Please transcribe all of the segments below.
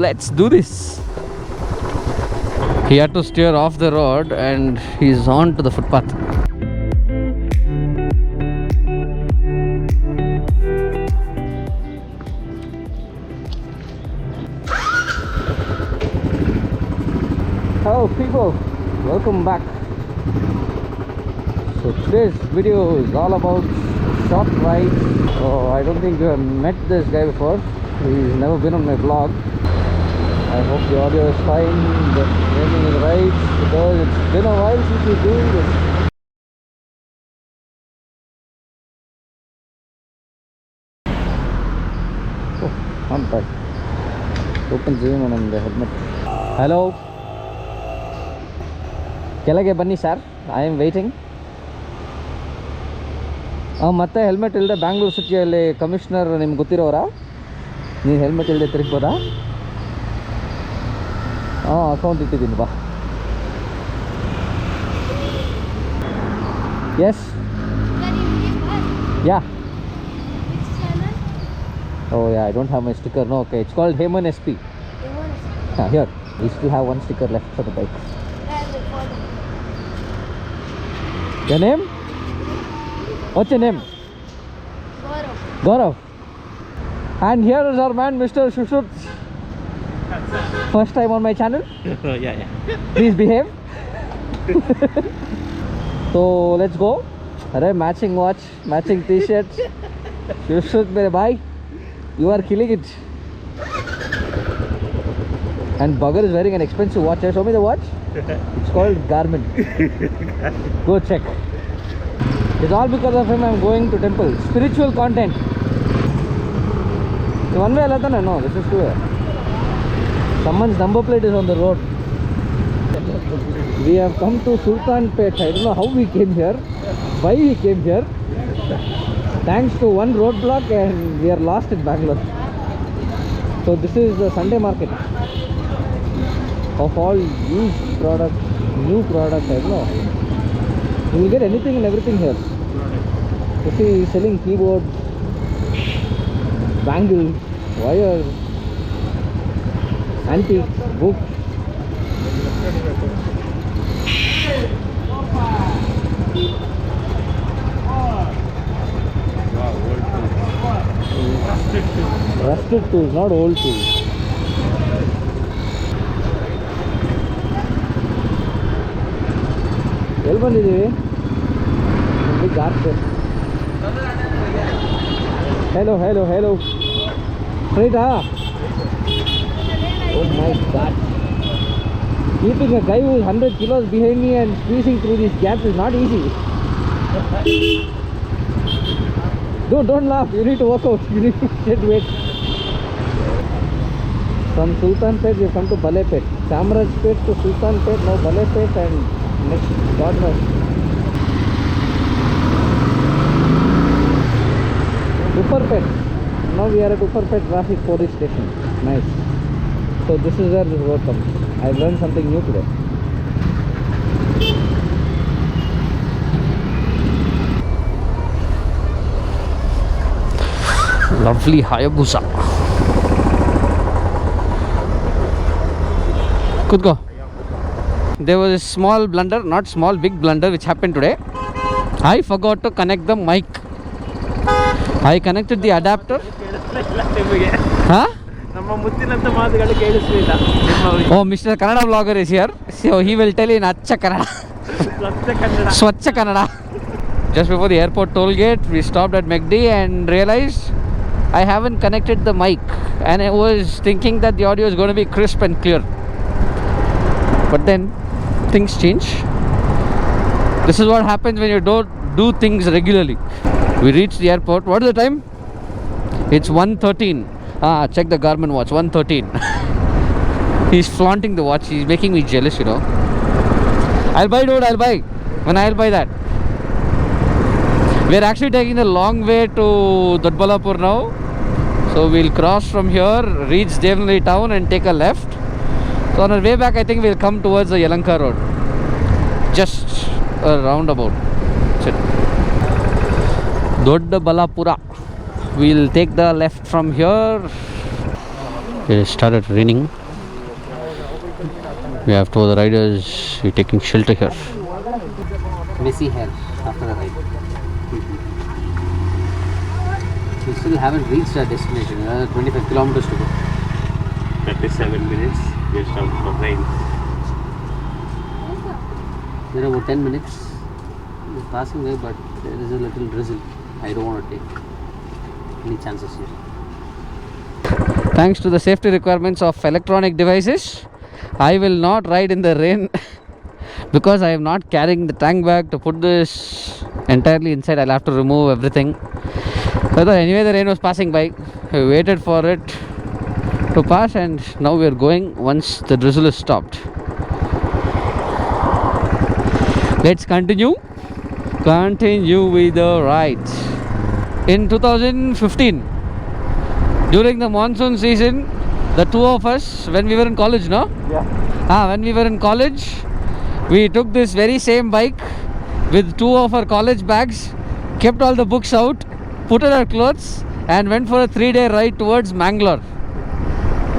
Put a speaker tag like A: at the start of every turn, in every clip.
A: let's do this. He had to steer off the road and he's on to the footpath. Hello people, welcome back. So today's video is all about short rides. Oh, I don't think you have met this guy before. He's never been on my vlog. I hope the audio is fine, the framing is right, because it's been a while since we're doing this. Oh, on time. Open zoom on the helmet. Hello. ಕೆಳಗೆ ಬನ್ನಿ sir, I am waiting. ಮತ್ತೆ helmet ಇಲ್ಲದೆ ಬ್ಯಾಂಗ್ಳೂರು ಸಿಟಿಯಲ್ಲಿ commissioner ನಿಮ್ಗೆ ಗೊತ್ತಿರೋರಾ? ನೀವು helmet ಇಲ್ಲದೆ ತಿರುಗ್ಬೋದಾ? Account ಇಟ್ಟಿದ್ದೀನಿ ಬಾ. Yes yeah. Oh yeah, I don't have my sticker. No, okay. It's called Heyman SP. Here. We still have one sticker left for the bike. Your name? What's your name? Gaurav. And here is our man, Mr. Shushut. First time on my channel?
B: Yeah.
A: Please behave. So let's go. Arey, matching watch, matching t-shirts. Shushut, mere bhai, you are killing it. And Bugger is wearing an expensive watch. Show me the watch. It's called Garmin. Go check. It's all because of him I'm going to temple. Spiritual content. One way alata? No, this is two way. Someone's number plate is on the road. We have come to Sultanpet. I don't know how we came here, why we came here. Thanks to one roadblock and we are lost in Bangalore. So this is the Sunday market of all used products, new products, I don't know. You will get anything and everything here. You see, selling keyboards, bangles, wires, antiques, books. Rusted tools, not old tools. ಎಲ್ಲಿ ಬಂದಿದ್ದೀವಿ? Hello ಸ್ಟ್ರೈಟಾ? Oh my god, keeping a guy who is 100 kilos behind me and squeezing through these gaps is not easy. Don't laugh, you need to work out, you need to shed weight. From Sultanpet we have come to Balepet. Chamarajpet to Sultanpet, now Balepet, and next God knows. Upperpet. Now we are at Upperpet traffic police station. Nice. So this is where this road comes. I've learned something new today. Lovely Hayabusa. Could go. There was a small blunder, not small, big blunder which happened today. I forgot to connect the mic. I connected the adapter. Huh? Oh, Mr. Kannada vlogger is here. So he will tell in Achcha Kannada. Swachcha Kannada. Just before the airport toll gate, we stopped at McD and realized I haven't connected the mic. And I was thinking that the audio is going to be crisp and clear. But then things change. This is what happens when you don't do things regularly. We reached the airport. What is the time? It's 1:13. Check the Garmin watch. 1:13. He's flaunting the watch. He's making me jealous, you know. I'll buy, dude. I'll buy. When I'll buy that. We're actually taking the long way to Doddaballapura now. So we'll cross from here, reach Devnali town and take a left. So on our way back, I think we'll come towards the Yalanka road. Just a roundabout. That's it. Doddaballapura. We'll take the left from here. It started raining. We have two other riders taking shelter here. Messy hair after the ride. We still haven't reached our destination. Another 25 kilometers to go.
B: 37 minutes just out for rain.
A: There are about 10 minutes. It's passing by, but there is a little drizzle. I don't want to take any chances here. Thanks to the safety requirements of electronic devices, I will not ride in the rain because I am not carrying the tank bag to put this entirely inside. I'll have to remove everything. But anyway, the rain was passing by. We waited for it to pass, and now we are going once the drizzle is stopped. Let's continue with the ride. In 2015, during the monsoon season, the two of us, when we were in college, no?
B: Yeah.
A: When we were in college, we took this very same bike with two of our college bags, kept all the books out, put on our clothes, and went for a 3-day ride towards Bangalore.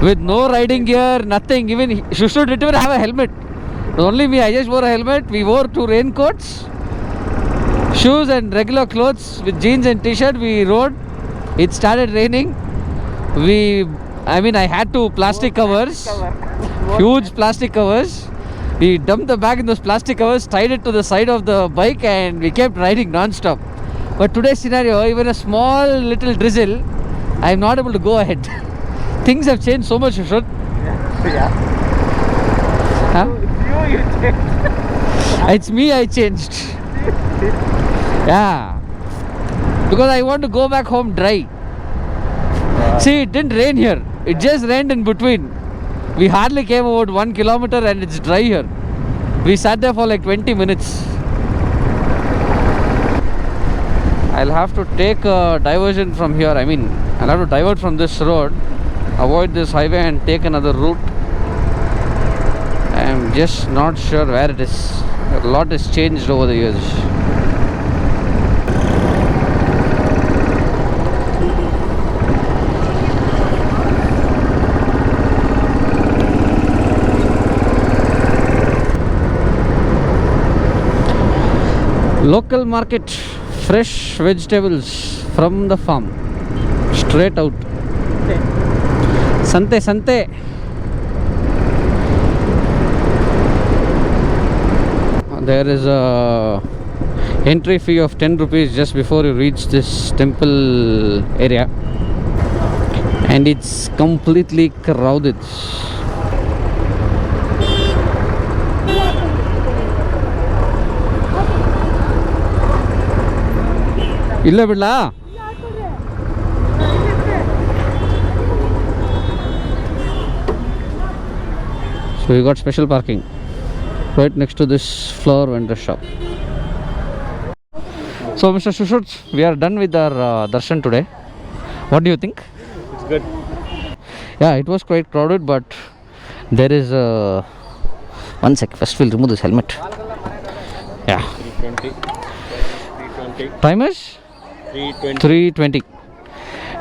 A: With no riding gear, nothing. Even Shushu didn't even have a helmet. Only me, I just wore a helmet. We wore 2 raincoats, shoes and regular clothes with jeans and t-shirt. We rode. It started raining. I had 2 plastic covers, huge plastic covers. We dumped the bag in those plastic covers, tied it to the side of the bike, and we kept riding non-stop. But today's scenario, even a small little drizzle, I am not able to go ahead. Things have changed so much, Shushut.
B: Yeah.
A: Huh?
B: You changed.
A: It's me, I changed. Yeah. Because I want to go back home dry. See, it didn't rain here. It just rained in between. We hardly came about 1 kilometer and it's dry here. We sat there for like 20 minutes. I'll have to take a diversion from here. I'll have to divert from this road, avoid this highway and take another route. I'm just not sure where it is. A lot has changed over the years. Local market, fresh vegetables from the farm, straight out. Sante. There is a entry fee of 10 rupees just before you reach this temple area, and it's completely crowded. ಇಲ್ಲ ಬಿಡ್ಲಾ So we got special parking right next to this flower vendor shop. So Mr. Shushut, we are done with our darshan today. What do you think?
B: It's good.
A: Yeah, it was quite crowded, but there is a... One sec, first we'll remove this helmet. Yeah.
B: 320.
A: Time is? 3:20.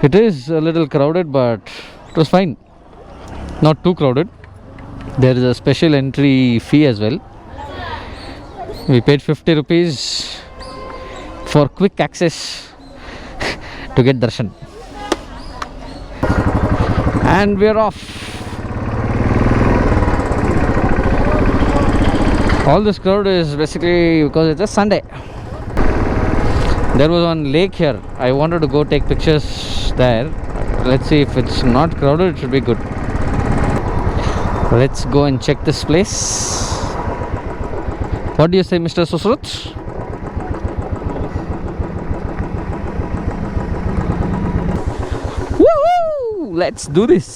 A: It is a little crowded, but it was fine. Not too crowded. There is a special entry fee as well. We paid 50 rupees for quick access to get darshan. And we are off. All this crowd is basically because it's a Sunday. There was one lake here. I wanted to go take pictures there. Let's see, if it's not crowded, it should be good. Let's go and check this place. What do you say, Mr. Susrut? Woohoo! Let's do this.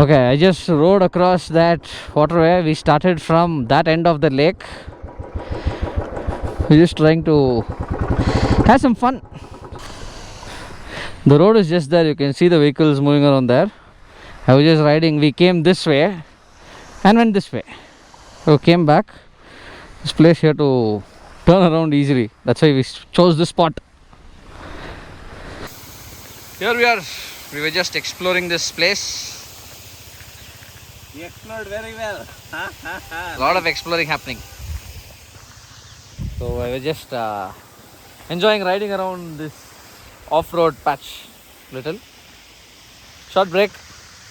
A: Okay, I just rode across that waterway. We started from that end of the lake. We're just trying to Have some fun. The road is just there. You can see the vehicles moving around there. I was just riding. We came this way and went this way. So came back. This place here to turn around easily. That's why we chose this spot. Here we are. We were just exploring this place.
B: We explored very well.
A: A lot of exploring happening. So I was just enjoying riding around this off-road patch. Little short break.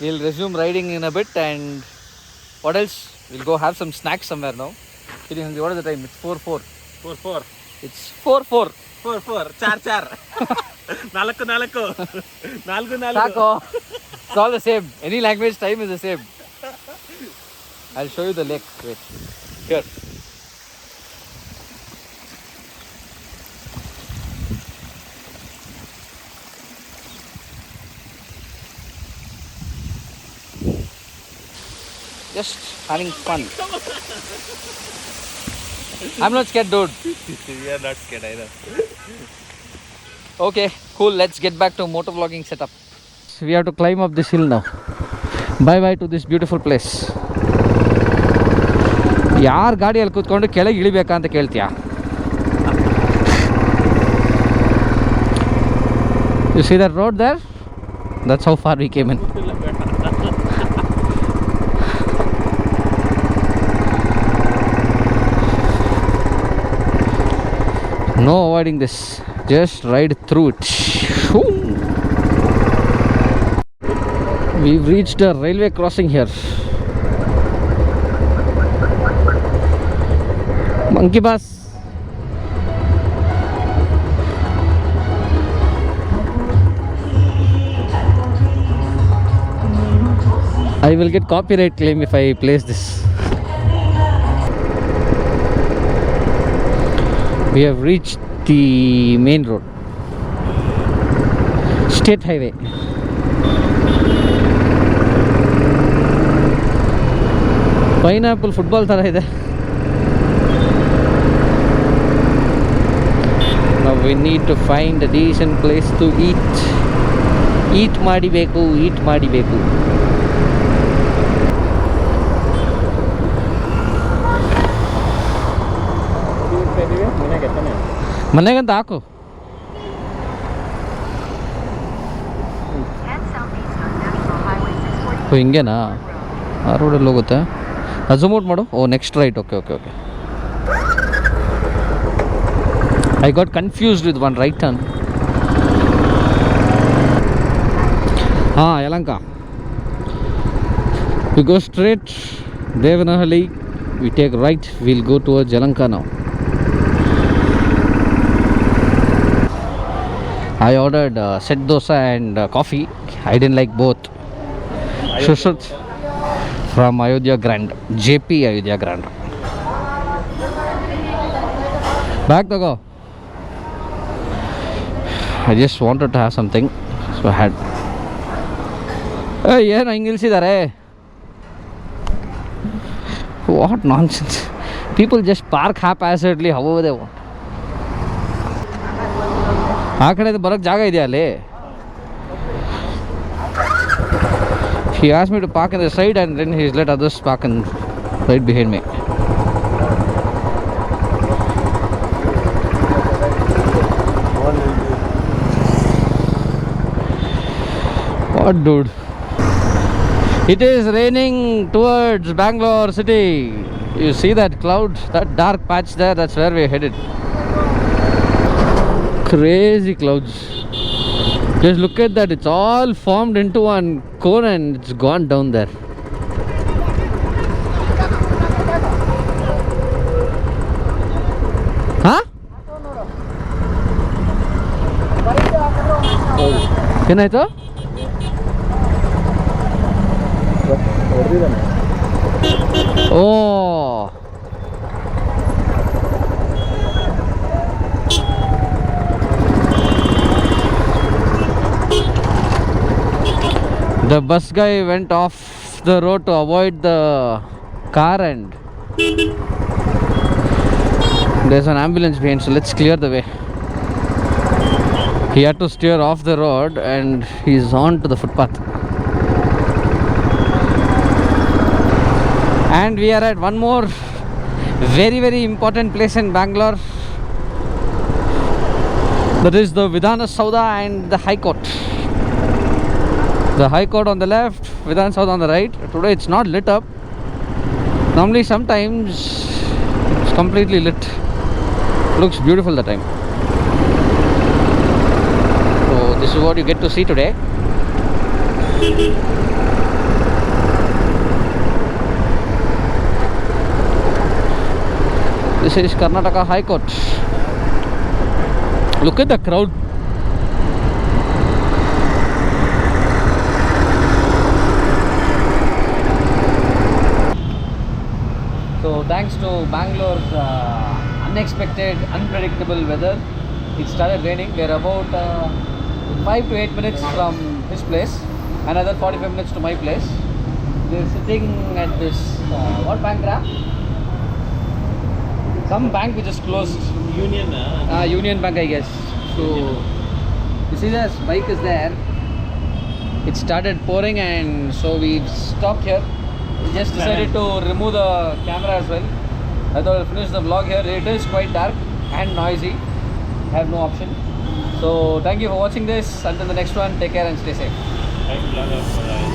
A: We'll resume riding in a bit, and what else? We'll go have some snacks somewhere now. What is the time? It's 4:04.
B: 4-4.
A: It's 4:04.
B: 4-4. 4-4. 4-4. 4-4.
A: Taco. It's all the same. Any language time is the same. I'll show you the lake. Wait. Here. Just having fun. I'm not scared, dude.
B: We are not scared either.
A: Okay, cool. Let's get back to motovlogging setup. So we have to climb up this hill now. Bye bye to this beautiful place. ಯಾರು ಗಾಡಿಯಲ್ಲಿ ಕೂತ್ಕೊಂಡು ಕೆಳಗೆ ಇಳಿಬೇಕಾ ಅಂತ ಕೇಳ್ತೀಯಾ? You see that road there? That's how far we came in. No avoiding this. Just ride through it. We've reached a railway crossing here. Monkey bus. I will get copyright claim if I place this. We have reached the main road. State highway. Pineapple football ತರ ಇದೆ. Now we need to find a decent place to eat. Eat ಮಾಡಿಬೇಕು. ಮನೆಗಂತ ಹಾಕು. ಓ ಹಿಂಗೇನಾ? ಆ ರೋಡಲ್ಲಿ ಹೋಗುತ್ತೆ. Zoom out ಮಾಡು. Oh next right. Okay. I got confused with one right turn. Yalanka. We go straight Devanahalli. We take right. We'll go towards Yalanka now. I ordered set dosa and coffee. I didn't like both. Shushut from Ayodhya Grand. JP Ayodhya Grand. Back to go. I just wanted to have something, so I had. Hey, ಏನು ಹಿಂಗೆ ನಿಲ್ಸಿದ್ದಾರೆ? What nonsense. People just park haphazardly however they want. ಆ ಕಡೆ ಬರೋಕ್ಕೆ ಜಾಗ ಇದೆಯಾ ಅಲ್ಲಿ? He asked me to park in the side and then he's let others park in right behind me. What, dude? It is raining towards Bangalore city. You see that cloud, that dark patch there? That's where we're headed. Crazy clouds. Just look at that. It's all formed into one cone and it's gone down there. Huh? ಏನಾಯ್ತು? Oh, the bus guy went off the road to avoid the car and there's an ambulance behind, so let's clear the way. He had to steer off the road and he's on to the footpath. And we are at one more very important place in Bangalore. That is the Vidhana Saudha and the High Court. The High Court on the left, Vidhana Saudha on the right. Today it's not lit up. Normally sometimes it's completely lit. Looks beautiful that time. So this is what you get to see today. This is Karnataka High Court. Look at the crowd. So thanks to Bangalore's unexpected, unpredictable weather, it started raining. We are about 5 to 8 minutes from his place, another 45 minutes to my place. We are sitting at this, what bank, Ram? Some bank which is closed.
B: Union.
A: Union Bank, I guess. So you see this bike is there. It started pouring and so we stopped here. We just decided to remove the camera as well. I thought I'll finish the vlog here. It is quite dark and noisy. I have no option. So thank you for watching this. Until the next one, take care and stay safe.
B: Thanks, vlogger, for